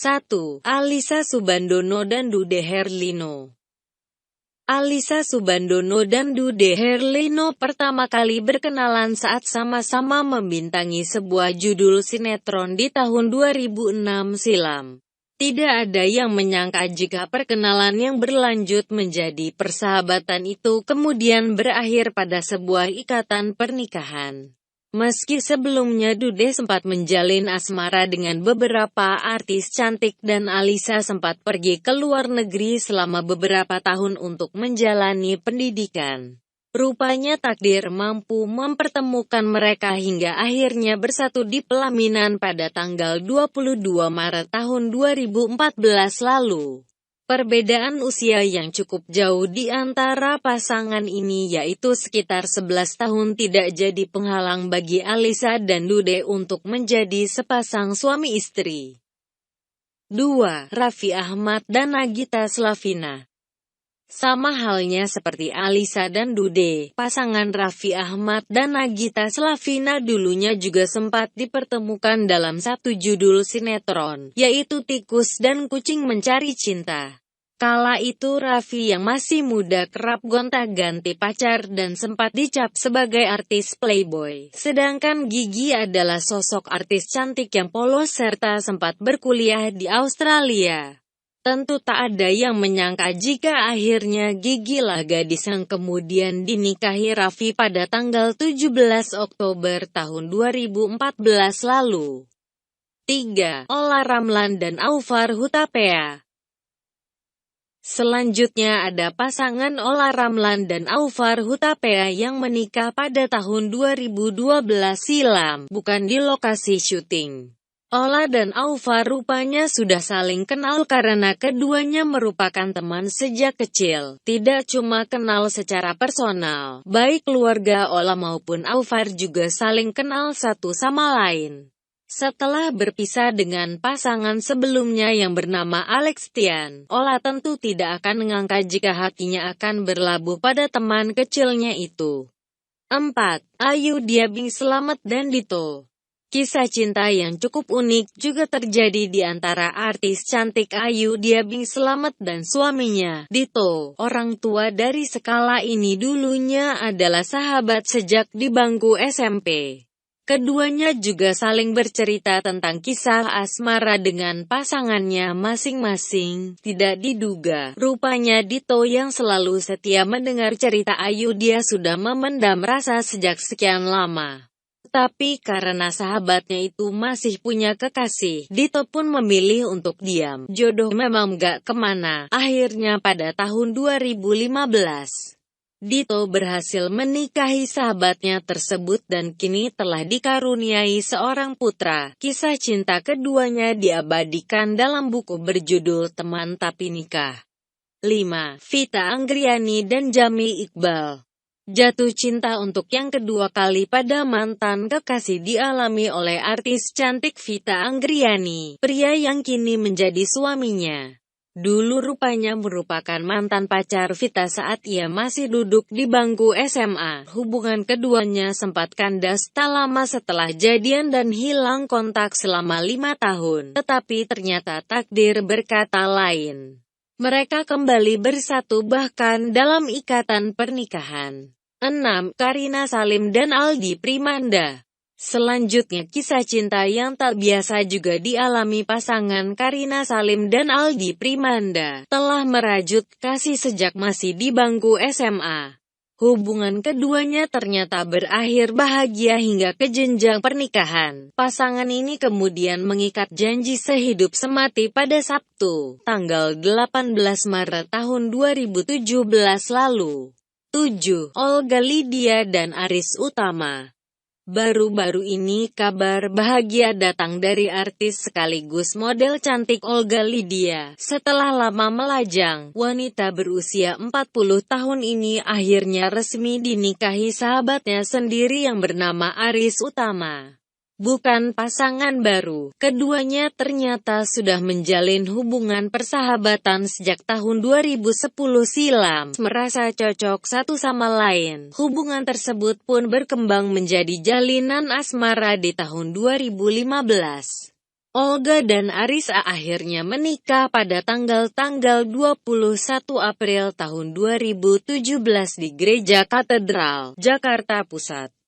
1. Alyssa Soebandono dan Dude Herlino. Alyssa Soebandono dan Dude Herlino pertama kali berkenalan saat sama-sama membintangi sebuah judul sinetron di tahun 2006 silam. Tidak ada yang menyangka jika perkenalan yang berlanjut menjadi persahabatan itu kemudian berakhir pada sebuah ikatan pernikahan. Meski sebelumnya Dude sempat menjalin asmara dengan beberapa artis cantik dan Alyssa sempat pergi ke luar negeri selama beberapa tahun untuk menjalani pendidikan. Rupanya takdir mampu mempertemukan mereka hingga akhirnya bersatu di pelaminan pada tanggal 22 Maret tahun 2014 lalu. Perbedaan usia yang cukup jauh di antara pasangan ini yaitu sekitar 11 tahun tidak jadi penghalang bagi Alyssa dan Dude untuk menjadi sepasang suami istri. 2. Raffi Ahmad dan Nagita Slavina. Sama halnya seperti Alyssa dan Dude, pasangan Raffi Ahmad dan Nagita Slavina dulunya juga sempat dipertemukan dalam satu judul sinetron, yaitu Tikus dan Kucing Mencari Cinta. Kala itu Raffi yang masih muda kerap gonta-ganti pacar dan sempat dicap sebagai artis playboy. Sedangkan Gigi adalah sosok artis cantik yang polos serta sempat berkuliah di Australia. Tentu tak ada yang menyangka jika akhirnya Gigi lah gadis yang kemudian dinikahi Raffi pada tanggal 17 Oktober tahun 2014 lalu. 3. Olla Ramlan dan Aufar Hutapea. Selanjutnya ada pasangan Olla Ramlan dan Aufar Hutapea yang menikah pada tahun 2012 silam, bukan di lokasi syuting. Olla dan Aufar rupanya sudah saling kenal karena keduanya merupakan teman sejak kecil. Tidak cuma kenal secara personal, baik keluarga Olla maupun Aufar juga saling kenal satu sama lain. Setelah berpisah dengan pasangan sebelumnya yang bernama Alex Tian, Olla tentu tidak akan mengangka jika hatinya akan berlabuh pada teman kecilnya itu. 4. Ayu Diabing Slamet dan Dito. Kisah cinta yang cukup unik juga terjadi di antara artis cantik Ayu Diabing Slamet dan suaminya, Dito. Orang tua dari Skala ini dulunya adalah sahabat sejak di bangku SMP. Keduanya juga saling bercerita tentang kisah asmara dengan pasangannya masing-masing. Tidak diduga, rupanya Dito yang selalu setia mendengar cerita Ayu dia sudah memendam rasa sejak sekian lama. Tapi karena sahabatnya itu masih punya kekasih, Dito pun memilih untuk diam. Jodoh memang gak kemana. Akhirnya pada tahun 2015, Dito berhasil menikahi sahabatnya tersebut dan kini telah dikaruniai seorang putra. Kisah cinta keduanya diabadikan dalam buku berjudul Teman Tapi Nikah. 5. Vita Anggriani dan Jamie Iqbal. Jatuh cinta untuk yang kedua kali pada mantan kekasih dialami oleh artis cantik Vita Anggriani, pria yang kini menjadi suaminya. Dulu rupanya merupakan mantan pacar Vita saat ia masih duduk di bangku SMA. Hubungan keduanya sempat kandas tak lama setelah jadian dan hilang kontak selama 5 tahun. Tetapi ternyata takdir berkata lain. Mereka kembali bersatu bahkan dalam ikatan pernikahan. 6. Karina Salim dan Aldi Primanda. Selanjutnya kisah cinta yang tak biasa juga dialami pasangan Karina Salim dan Aldi Primanda. Telah merajut kasih sejak masih di bangku SMA. Hubungan keduanya ternyata berakhir bahagia hingga ke jenjang pernikahan. Pasangan ini kemudian mengikat janji sehidup semati pada Sabtu, tanggal 18 Maret tahun 2017 lalu. 7. Olga Lydia dan Aris Utama. Baru-baru ini kabar bahagia datang dari artis sekaligus model cantik Olga Lydia. Setelah lama melajang, wanita berusia 40 tahun ini akhirnya resmi dinikahi sahabatnya sendiri yang bernama Aris Utama. Bukan pasangan baru, keduanya ternyata sudah menjalin hubungan persahabatan sejak tahun 2010 silam, merasa cocok satu sama lain. Hubungan tersebut pun berkembang menjadi jalinan asmara di tahun 2015. Olga dan Arisa akhirnya menikah pada tanggal 21 April tahun 2017 di Gereja Katedral, Jakarta Pusat.